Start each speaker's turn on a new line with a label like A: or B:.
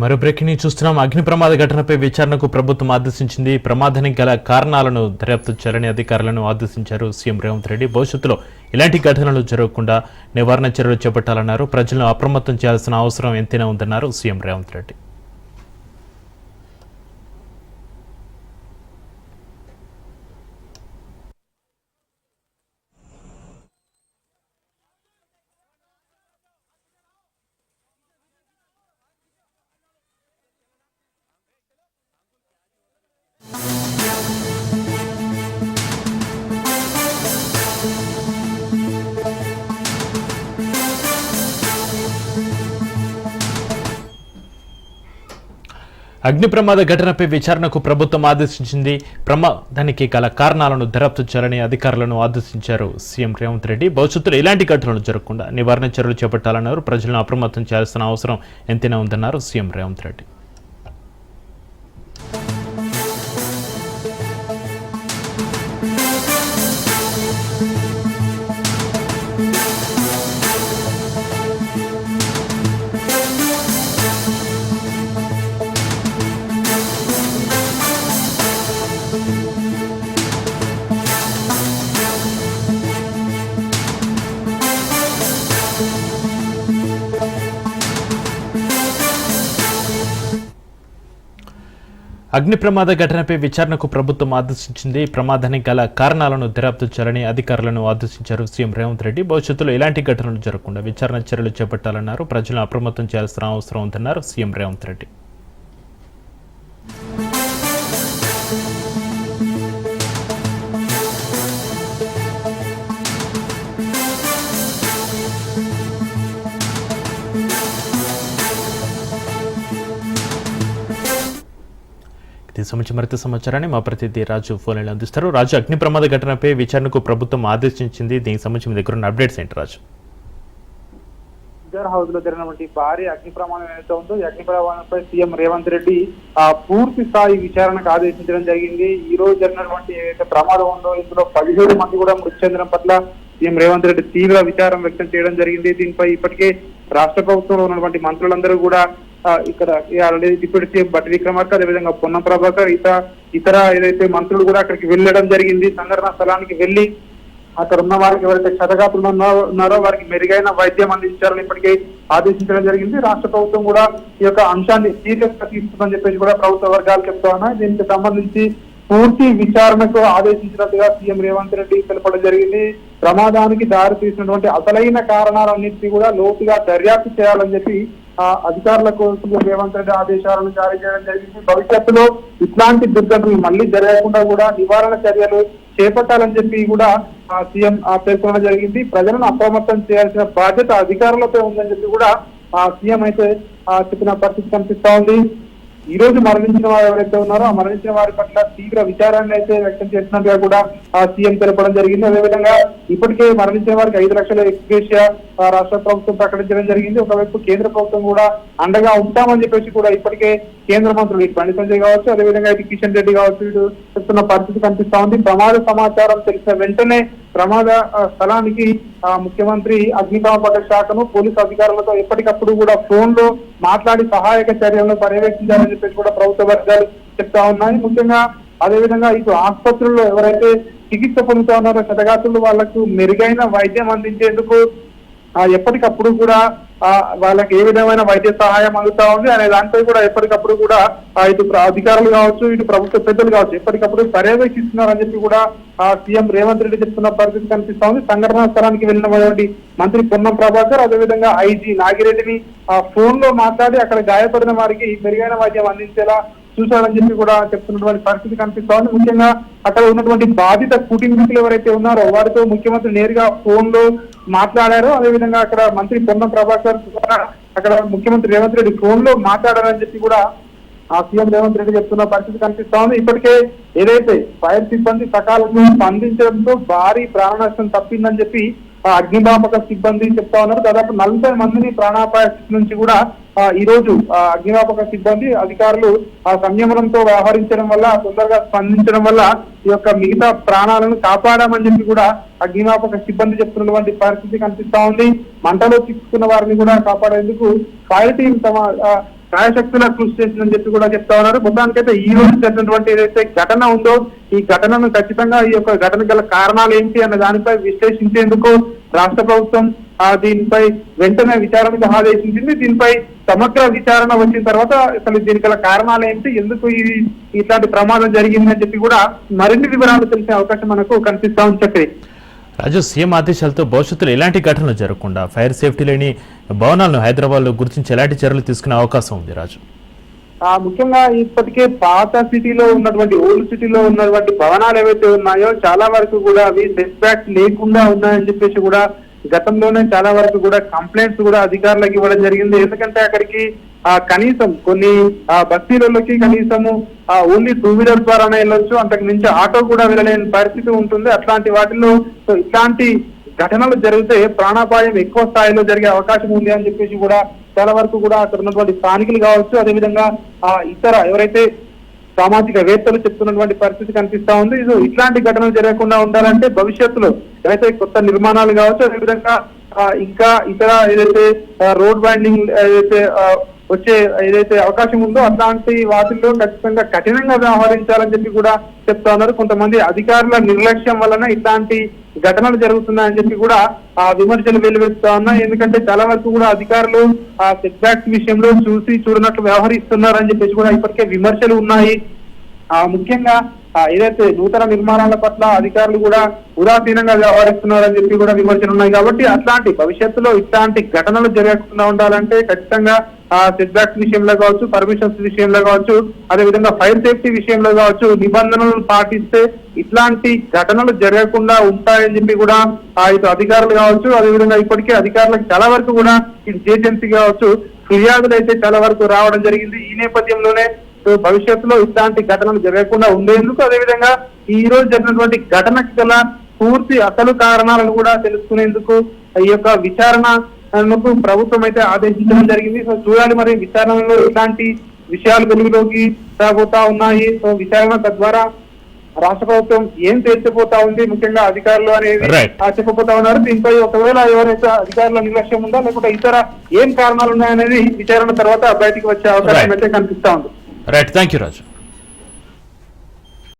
A: మరో breaking news చూస్తున్నాం. అగ్ని ప్రమాద ఘటనపై విచారణకు ప్రభుత్వం ఆదేశించింది. ప్రమాదానికి గల కారణాలను దర్యాప్తు చేయాలని అధికారులను ఆదేశించారు సీఎం రేవంత్ రెడ్డి. భవిష్యత్తులో ఇలాంటి ఘటనలు జరగకుండా నివారణ చర్యలు చేపట్టాలన్నారు. ప్రజలను అప్రమత్తం చేయాల్సిన అవసరం ఎంతైనా ఉందన్నారు సీఎం రేవంత్ రెడ్డి. అగ్ని ప్రమాద ఘటనపై విచారణకు ప్రభుత్వం ఆదేశించింది. ప్రమాదానికి గల కారణాలను దర్యాప్తు చేయాలని అధికారులను ఆదేశించారు సీఎం రేవంత్ రెడ్డి. భవిష్యత్తులో ఇలాంటి ఘటనలు జరగకుండా నివారణ చర్యలు చేపట్టాలన్నారు. ప్రజలను అప్రమత్తం చేయాల్సిన అవసరం ఎంతైనా ఉందన్నారు సీఎం రేవంత్ రెడ్డి. అగ్ని ప్రమాద ఘటనపై విచారణకు ప్రభుత్వం ఆదేశించింది. ప్రమాదానికి గల కారణాలను దర్యాప్తు చేయాలని అధికారులను ఆదేశించారు సీఎం రేవంత్ రెడ్డి. భవిష్యత్తులో ఇలాంటి ఘటనలు జరగకుండా విచారణ చర్యలు చేపట్టాలన్నారు. ప్రజలను అప్రమత్తం చేయాల్సిన అవసరం ఉందన్నారు సీఎం రేవంత్ రెడ్డి. దీనికి సంబంధించి మరింత సమాచారాన్ని మా ప్రతినిధి రాజు ఫోన్లో అందిస్తారు. రాజు, అగ్ని ప్రమాద ఘటనపై విచారణకు ప్రభుత్వం ఆదేశించింది. దీనికి సంబంధించి మీ దగ్గర ఉన్న అప్డేట్స్ ఏంటి రాజు?
B: హౌస్ లో జరిగినటువంటి భారీ అగ్ని ప్రమాదం ఏదైతే ఉందో ఈ అగ్ని ప్రమాదంపై సీఎం రేవంత్ రెడ్డి పూర్తి స్థాయి విచారణకు ఆదేశించడం జరిగింది. ఈ రోజు జరిగినటువంటి ఏదైతే ప్రమాదం ఉందో ఇందులో 17 మంది కూడా మృతి చెందడం పట్ల సీఎం రేవంత్ రెడ్డి తీవ్ర విచారం వ్యక్తం చేయడం జరిగింది. దీనిపై ఇప్పటికే రాష్ట్ర ప్రభుత్వంలో ఉన్నటువంటి మంత్రులందరూ కూడా ఇక్కడ డిప్యూటీ సీఎం బట్టి విక్రమార్క, అదేవిధంగా పొన్నం ప్రభాకర్, ఇతర ఏదైతే మంత్రులు కూడా అక్కడికి వెళ్ళడం జరిగింది. సంఘటన స్థలానికి వెళ్లి అక్కడ ఉన్న వారికి ఎవరైతే క్షతగాతులు ఉన్నారో వారికి మెరుగైన వైద్యం అందించాలని ఇప్పటికే ఆదేశించడం జరిగింది. రాష్ట్ర ప్రభుత్వం కూడా ఈ యొక్క అంశాన్ని సీరియస్ గా తీసుకుందని చెప్పేసి కూడా ప్రభుత్వ వర్గాలు చెప్తా ఉన్నాయి. దీనికి సంబంధించి పూర్తి విచారణకు ఆదేశించినట్టుగా సీఎం రేవంత్ రెడ్డి తెలపడం జరిగింది. ప్రమాదానికి దారి తీసినటువంటి అసలైన కారణాలన్నింటినీ కూడా లోతుగా దర్యాప్తు చేయాలని చెప్పి అధికారులకు సీఎం రేవంత్ రెడ్డి ఆదేశాలను జారీ చేయడం జరిగింది. భవిష్యత్తులో ఇట్లాంటి దుర్ఘటనలు మళ్లీ జరగకుండా కూడా నివారణ చర్యలు చేపట్టాలని చెప్పి కూడా సీఎం పేర్కొనడం జరిగింది. ప్రజలను అప్రమత్తం చేయాల్సిన బాధ్యత అధికారులపై ఉందని చెప్పి కూడా సీఎం అయితే చెప్పిన పరిస్థితి కనిపిస్తా ఉంది. ఈ రోజు మరణించిన వారు ఎవరైతే ఉన్నారో ఆ మరణించిన వారి పట్ల తీవ్ర విచారాన్ని అయితే వ్యక్తం చేసినట్టుగా కూడా సీఎం తెలపడం జరిగింది. అదేవిధంగా ఇప్పటికే మరణించిన వారికి 5 లక్షల ఎక్స్గ్రేషియా రాష్ట్ర ప్రభుత్వం ప్రకటించడం జరిగింది. ఒకవైపు కేంద్ర ప్రభుత్వం కూడా అండగా ఉంటామని చెప్పేసి కూడా ఇప్పటికే కేంద్ర మంత్రులు ఇటు బండి సంజయ్ కావచ్చు, అదేవిధంగా ఇటు కిషన్ రెడ్డి కావచ్చు ఇటు చెప్తున్న పరిస్థితి కనిపిస్తా ఉంది. ప్రమాద సమాచారం తెలిసిన వెంటనే ప్రమాద స్థలానికి ముఖ్యమంత్రి అగ్నిమాపక శాఖను పోలీసు అధికారులతో ఎప్పటికప్పుడు కూడా ఫోన్ లో మాట్లాడి సహాయక చర్యలను పర్యవేక్షించాలని చెప్పేసి కూడా ప్రభుత్వ వర్గాలు చెప్తా ఉన్నాయి. ముఖ్యంగా అదేవిధంగా ఇటు ఆసుపత్రుల్లో ఎవరైతే చికిత్స పొందుతా ఉన్నారో క్షతగాతులు వాళ్లకు మెరుగైన వైద్యం అందించేందుకు ఎప్పటికప్పుడు కూడా వాళ్ళకి ఏ విధమైన వైద్య సహాయం అందుతా ఉంది అనే దానిపై కూడా ఎప్పటికప్పుడు కూడా ఇటు అధికారులు కావచ్చు ఇటు ప్రభుత్వ పెద్దలు కావచ్చు ఎప్పటికప్పుడు పర్యవేక్షిస్తున్నారని చెప్పి కూడా సీఎం రేవంత్ రెడ్డి చెప్తున్న పరిస్థితి కనిపిస్తా ఉంది. సంఘటనా స్థలానికి వెళ్ళినటువంటి మంత్రి పొన్నం ప్రభాకర్ అదేవిధంగా ఐజీ నాగిరెడ్డిని ఫోన్ లో మాట్లాడి అక్కడ గాయపడిన వారికి మెరుగైన వైద్యం అందించేలా చూశాడని చెప్పి కూడా చెప్తున్నటువంటి పరిస్థితి కనిపిస్తా ఉంది. ముఖ్యంగా అక్కడ ఉన్నటువంటి బాధిత కుటుంబీకులు ఎవరైతే ఉన్నారో వారితో ముఖ్యమంత్రి నేరుగా ఫోన్ లో మాట్లాడారు. అదేవిధంగా అక్కడ మంత్రి పొన్నం ప్రభాకర్ కూడా అక్కడ ముఖ్యమంత్రి రేవంత్ రెడ్డి ఫోన్ లో మాట్లాడారని చెప్పి కూడా ఆ సీఎం రేవంత్ రెడ్డి చెప్తున్న పరిస్థితి కనిపిస్తా ఉంది. ఇప్పటికే ఏదైతే ఫైర్ సిబ్బంది సకాలంలో స్పందించడంతో భారీ ప్రాణ నష్టం తప్పిందని చెప్పి అగ్నిమాపక సిబ్బంది చెప్తా ఉన్నారు. దాదాపు 40 మందిని ప్రాణాపాయ స్థితి నుంచి కూడా ఈ రోజు అగ్నిమాపక సిబ్బంది అధికారులు సంయమనంతో వ్యవహరించడం వల్ల, తొందరగా స్పందించడం వల్ల ఈ యొక్క మిగతా ప్రాణాలను కాపాడామని చెప్పి కూడా అగ్నిమాపక సిబ్బంది చెప్తున్నటువంటి పరిస్థితి కనిపిస్తా ఉంది. మంటలో చిక్కుకున్న వారిని కూడా కాపాడేందుకు ఫైర్ టీం తమ న్యాయశక్తుల కృషి చేసిందని చెప్పి కూడా చెప్తా ఉన్నారు. మొత్తానికైతే ఈ రోజు జరిగినటువంటి ఏదైతే ఘటన ఉందో ఈ ఘటనను ఖచ్చితంగా ఈ యొక్క ఘటన గల కారణాలు ఏంటి అన్న దానిపై విశ్లేషించేందుకు రాష్ట్ర ప్రభుత్వం దీనిపై వెంటనే విచారణకు ఆదేశించింది. దీనిపై సమగ్ర విచారణ వచ్చిన తర్వాత అసలు దీనికి గల కారణాలు ఏంటి, ఎందుకు ఇట్లాంటి ప్రమాదం జరిగిందని చెప్పి కూడా మరిన్ని వివరాలు తెలిసే అవకాశం మనకు కనిపిస్తా ఉంది. చక్రి
A: రాజు, సీఎం ఆదేశాలతో భవిష్యత్తులో ఎలాంటి ఘటనలు జరగకుండా ఫైర్ సేఫ్టీ లేని భవనాలను హైదరాబాద్ లో గుర్తించి ఎలాంటి చర్యలు తీసుకునే అవకాశం ఉంది రాజు?
B: ముఖ్యంగా ఇప్పటికే పాత సిటీలో ఉన్నటువంటి ఓల్డ్ సిటీలో ఉన్నటువంటి భవనాలు ఏవైతే ఉన్నాయో చాలా వరకు కూడా అవి సెట్ బ్యాక్ లేకుండా ఉన్నాయని చెప్పేసి కూడా గతంలోనే చాలా వరకు కూడా కంప్లైంట్స్ కూడా అధికారులకు ఇవ్వడం జరిగింది. ఎందుకంటే అక్కడికి కనీసం కొన్ని బస్తీలలోకి కనీసము ఓన్లీ 2 వీలర్ ద్వారానే వెళ్ళొచ్చు, అంతకు మించి ఆటో కూడా వెళ్ళలేని పరిస్థితి ఉంటుంది. అట్లాంటి వాటిల్లో ఇట్లాంటి ఘటనలు జరిగితే ప్రాణాపాయం ఎక్కువ స్థాయిలో జరిగే అవకాశం ఉంది అని చెప్పేసి కూడా చాలా వరకు కూడా అక్కడ ఉన్నటువంటి స్థానికులు కావచ్చు, అదేవిధంగా ఇతర ఎవరైతే సామాజిక వేత్తలు చెప్తున్నటువంటి పరిస్థితి కనిపిస్తా ఉంది. ఇట్లాంటి ఘటనలు జరగకుండా ఉండాలంటే భవిష్యత్తులో ఏదైతే కొత్త నిర్మాణాలు కావచ్చు, అదేవిధంగా ఇంకా ఇతర ఏదైతే రోడ్ వైండింగ్ ఏదైతే వచ్చే ఏదైతే అవకాశం ఉందో అట్లాంటి వాటిల్లో ఖచ్చితంగా కఠినంగా వ్యవహరించాలని చెప్పి కూడా చెప్తా ఉన్నారు. కొంతమంది అధికారుల నిర్లక్ష్యం వలన ఇట్లాంటి ఘటనలు జరుగుతున్నాయని చెప్పి కూడా విమర్శలు వెలువెత్తుతా ఉన్నాయి. ఎందుకంటే చాలా వరకు కూడా అధికారులు సెట్ బ్యాక్స్ విషయంలో చూడనట్లు వ్యవహరిస్తున్నారని చెప్పేసి కూడా ఇప్పటికే విమర్శలు ఉన్నాయి. ముఖ్యంగా ఏదైతే నూతన నిర్మాణాల పట్ల అధికారులు కూడా ఉదాసీనంగా వ్యవహరిస్తున్నారని చెప్పి కూడా విమర్శలు ఉన్నాయి. కాబట్టి అట్లాంటి భవిష్యత్తులో ఇట్లాంటి ఘటనలు జరగకుండా ఉండాలంటే ఖచ్చితంగా సెట్ బ్యాక్స్ విషయంలో కావచ్చు, పర్మిషన్స్ విషయంలో కావచ్చు, అదేవిధంగా ఫైర్ సేఫ్టీ విషయంలో కావచ్చు నిబంధనలను పాటిస్తే ఇట్లాంటి ఘటనలు జరగకుండా ఉంటాయని చెప్పి కూడా ఇటు అధికారులు కావచ్చు, అదేవిధంగా ఇప్పటికే అధికారులకు చాలా వరకు కూడా ఇటు ఏజెన్సీ కావచ్చు ఫిర్యాదులు అయితే చాలా వరకు రావడం జరిగింది. ఈ నేపథ్యంలోనే భవిష్యత్తులో ఇట్లాంటి ఘటనలు జరగకుండా ఉండేందుకు, అదేవిధంగా ఈ రోజు జరిగినటువంటి ఘటనకు గల పూర్తి అసలు కారణాలను కూడా తెలుసుకునేందుకు ఈ యొక్క విచారణకు ప్రభుత్వం అయితే ఆదేశించడం జరిగింది. సో చూడాలి మరి విచారణలో ఇలాంటి విషయాలు వెలుగులోకి రాబోతా ఉన్నాయి. సో విచారణ తద్వారా రాష్ట్ర ప్రభుత్వం ఏం తేల్చిపోతా ఉంది, ముఖ్యంగా అధికారులు అనేది చెప్పబోతా ఉన్నారు. దీనిపై ఒకవేళ ఎవరైతే అధికారుల నిర్లక్ష్యం ఉందా లేకుంటే ఇతర ఏం కారణాలు ఉన్నాయనేది విచారణ తర్వాత బయటికి వచ్చే అవకాశం అయితే కనిపిస్తా ఉంది.
A: Right, thank you Raju.